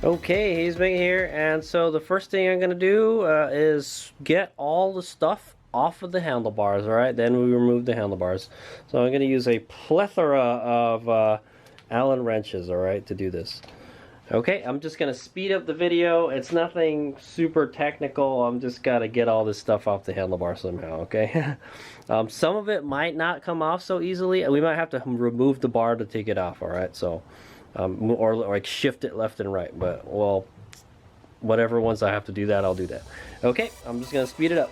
Okay, he's been here, and so the first thing I'm gonna do is get all the stuff off of the handlebars. All right, then we remove the handlebars. So I'm gonna use a plethora of Allen wrenches. All right, to do this. Okay, I'm just gonna speed up the video. It's nothing super technical. I'm just gotta get all this stuff off the handlebar somehow. Okay, some of it might not come off so easily. We might have to remove the bar to take it off. All right, so. Or like shift it left and right, but well, whatever ones I have to do that, I'll do that. Okay, I'm just gonna speed it up.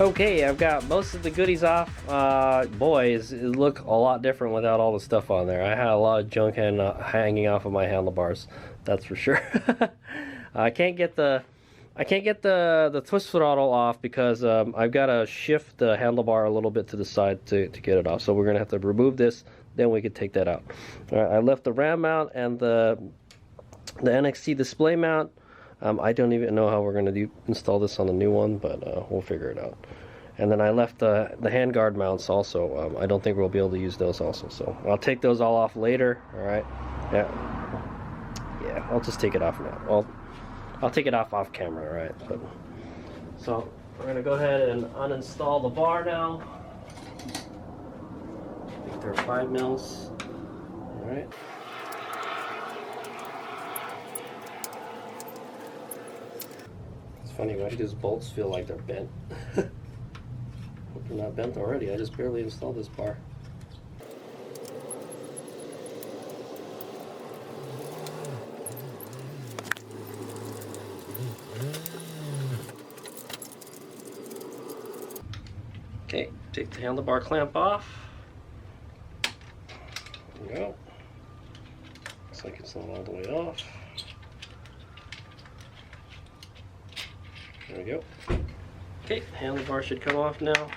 Okay, I've got most of the goodies off. Boys, it look a lot different without all the stuff on there. I had a lot of junk hanging off of my handlebars, that's for sure. I can't get the twist throttle off because I've got to shift the handlebar a little bit to the side to get it off. So we're gonna have to remove this, then we can take that out. All right, I left the RAM mount and the NXT display mount. I don't even know how we're going to install this on the new one, but we'll figure it out. And then I left the handguard mounts also. I don't think we'll be able to use those also, so I'll take those all off later. All right, yeah, I'll just take it off now. I'll take it off camera, all right? But so we're going to go ahead and uninstall the bar now. I think they're 5 mils. All right. Funny, why do these bolts feel like they're bent? Hope they're not bent already. I just barely installed this bar. Okay, take the handlebar clamp off. There we go. Looks like it's not all the way off. There we go. Okay, handlebar should come off now.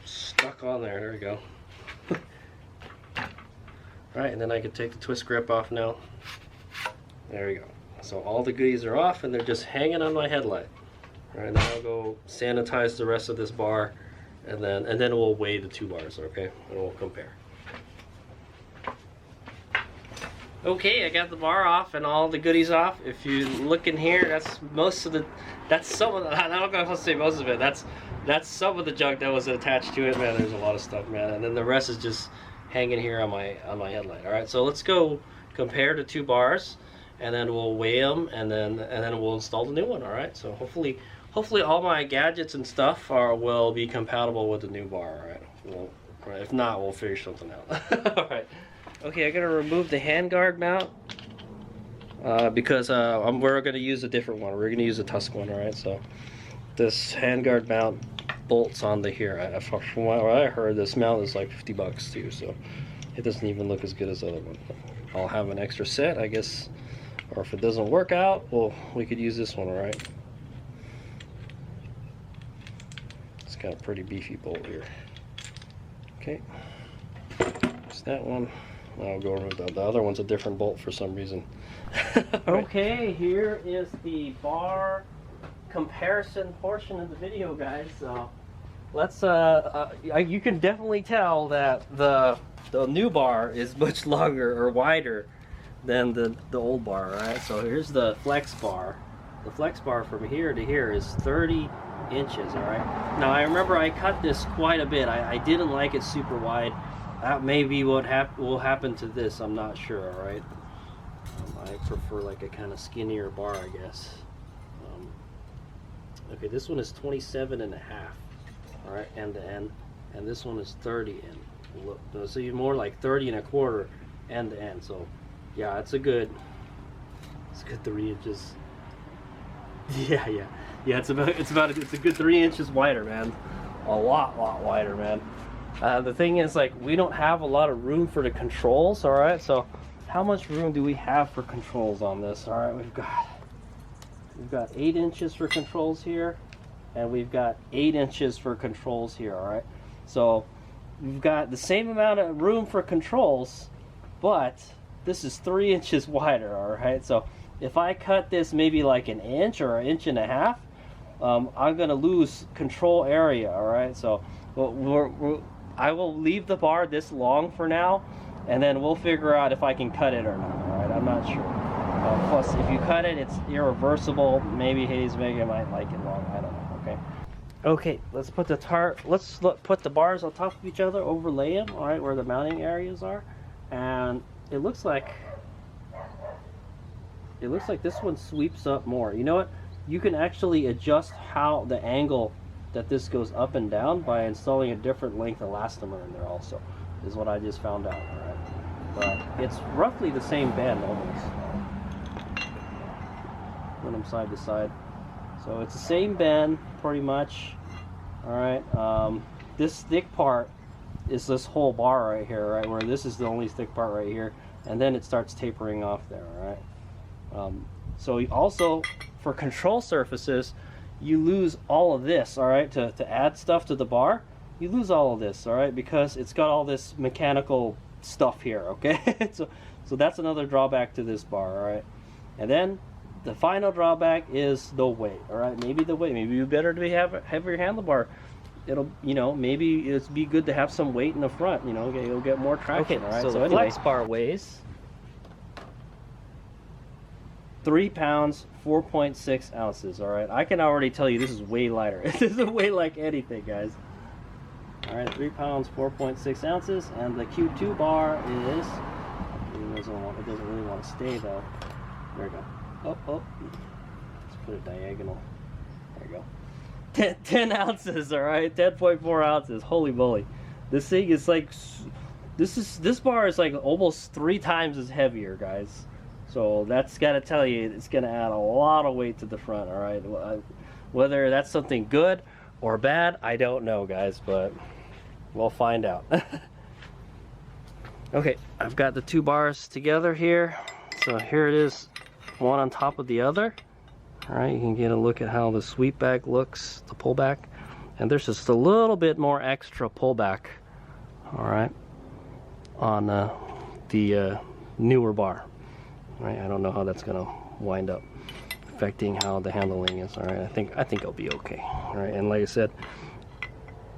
Stuck on there, there we go. Alright, and then I can take the twist grip off now. There we go. So all the goodies are off and they're just hanging on my headlight. Alright, now I'll go sanitize the rest of this bar and then we'll weigh the 2 bars, okay? And we'll compare. Okay, I got the bar off and all the goodies off. If you look in here, that's some of the, I'm not gonna say most of it, that's some of the junk that was attached to it, man. There's a lot of stuff, man. And then the rest is just hanging here on my headlight. All right, so let's go compare the 2 bars and then we'll weigh them and then we'll install the new one. All right, so hopefully all my gadgets and stuff will be compatible with the new bar. All right, well, if not, we'll figure something out. All right. Okay, I'm gonna remove the handguard mount because we're gonna use a different one. We're gonna use a Tusk one, all right? So this handguard mount bolts onto here. From what I heard, this mount is like 50 bucks too, so it doesn't even look as good as the other one. I'll have an extra set, I guess, or if it doesn't work out, well, we could use this one, all right? It's got a pretty beefy bolt here. Okay, it's that one. I'll go remove that. The other one's a different bolt for some reason. Okay, here is the bar comparison portion of the video, guys. So let's you can definitely tell that the new bar is much longer or wider than the old bar. Right, so here's the Flex bar. The Flex bar from here to here is 30 inches. All right, now I remember I cut this quite a bit. I didn't like it super wide. That may be what will happen to this, I'm not sure. All right, I prefer like a kind of skinnier bar, I guess. Okay, this one is 27.5. All right, end to end, and this one is 30 end. Look, so you're more like 30.25 end to end. So, yeah, it's a good 3 inches. Yeah. It's a good 3 inches wider, man. A lot wider, man. The thing is, like, we don't have a lot of room for the controls. All right, so how much room do we have for controls on this? All right, we've got 8 inches for controls here, and we've got 8 inches for controls here. All right, so we've got the same amount of room for controls, but this is 3 inches wider. All right, so if I cut this maybe like an inch or an inch and a half, I'm gonna lose control area. All right, so I will leave the bar this long for now, and then we'll figure out if I can cut it or not. All right, I'm not sure. Plus, if you cut it, it's irreversible. Maybe Hayes Vega might like it long. I don't know. Okay. Okay, let's put put the bars on top of each other, overlay them. All right, where the mounting areas are, and it looks like this one sweeps up more. You know what? You can actually adjust how the angle that this goes up and down by installing a different length elastomer in there also, is what I just found out. All right, but it's roughly the same bend almost. Put them side to side, so it's the same bend pretty much. All right, this thick part is this whole bar right here, right, where this is the only thick part right here, and then it starts tapering off there. All right, so also for control surfaces, you lose all of this. All right, to add stuff to the bar, you lose all of this. All right, because it's got all this mechanical stuff here. Okay, so that's another drawback to this bar. All right, and then the final drawback is the weight. All right, maybe the weight. Maybe you better to have a heavier handlebar. It'll, maybe it'd be good to have some weight in the front. You'll get more traction. Okay, all right? so the anyway, Flexbar weighs 3 pounds 4.6 ounces. All right, I can already tell you this is way lighter. This doesn't weigh like anything, guys. All right, 3 pounds 4.6 ounces, and the Q2 bar is. It doesn't really want to stay though. There we go. Oh, let's put it diagonal. There you go. 10 ounces. All right, 10.4 ounces. Holy moly, this thing is like this bar is like almost 3 times as heavier, guys. So that's got to tell you, it's going to add a lot of weight to the front. All right, whether that's something good or bad, I don't know, guys, but we'll find out. Okay, I've got the 2 bars together here. So here it is, one on top of the other. All right, you can get a look at how the sweep back looks, the pullback, and there's just a little bit more extra pullback. All right, on the newer bar. All right, I don't know how that's gonna wind up affecting how the handling is. All right, I think it'll be okay. All right, and like I said,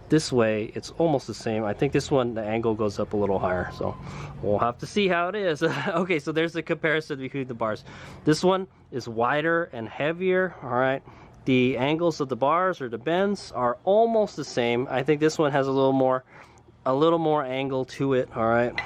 this way it's almost the same. I think this one, the angle goes up a little higher, so we'll have to see how it is. Okay, so there's the comparison between the bars. This one is wider and heavier. All right, the angles of the bars or the bends are almost the same. I think this one has a little more angle to it. All right,